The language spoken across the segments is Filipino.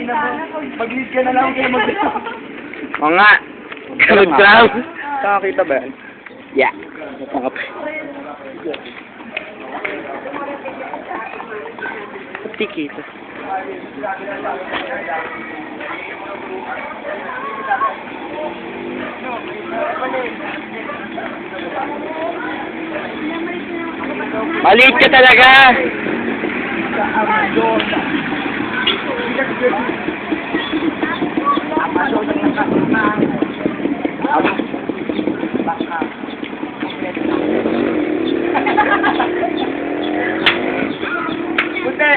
Mag-lead ka na lang kayo mag-lead. Oo nga. Sunod ko lang. Nakakita ba yan? Yeah. Tikita. Maliit ka talaga. Puti!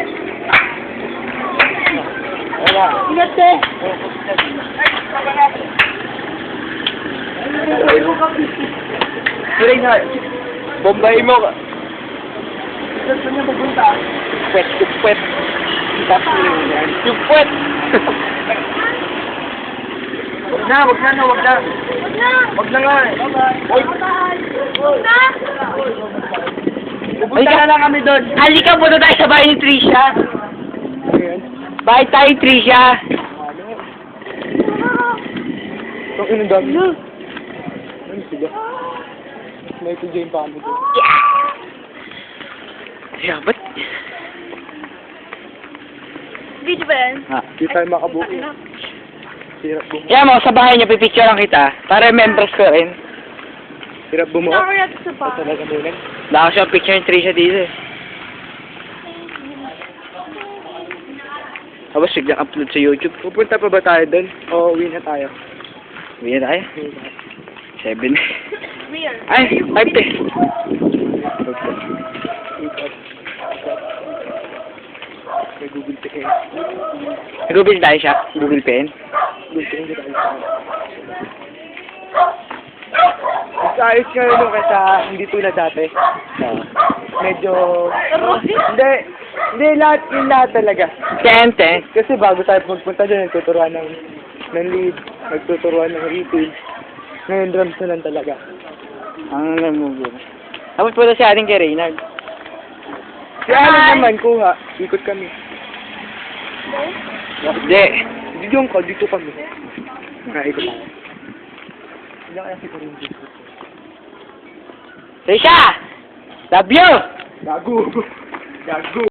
Wala. Ingat eh! Tuloy nga. Bombay mo ka. Saan niya pupunta? Pwet, pwet. Yung pwet. Wag na. Wag na nga eh. Oy. Pupunta na lang kami doon. Halika, punta tayo sa bahay ni Trisha. Bahay tayo, Trisha. Itong inundang. Ano siya? May tujayin pa kami doon. Yeah, ba't? Video ba yan? Ha? Di tayo makabuo. Hirap bumuo. Yan mo, sa bahay niya, pipicture lang kita. Para members ko rin. Hirap bumuo. Saan kaya sa pa? Talaga muna. Wala ko siyang picture ni Trisha dito eh. Tapos biglang upload sa YouTube. Pupunta pa ba tayo doon? O uwi na tayo? Uwi na tayo. 7. Real. Ay, 5 eh. May Google Pay. Google tayo siya. Google Pen. Google Pay hindi tayo. Mas ayos ngayon no, kasi hindi tulad dati. Medyo... Hindi lahat, yung lahat talaga. Tente. Kasi bago tayo magpunta dyan, nagtuturuan ng lead, nagtuturuan ng retail. Ngayon drums na lang talaga. Ang namubo. Tapos punta si ating kay Reynard. Si Alan naman, kuha. Ikot kami. Hindi. Hindi yung ka, dito kami. Nakaikot tayo. Hindi kaya si Corinne dito. Trisha! Love you! Gago! Gago!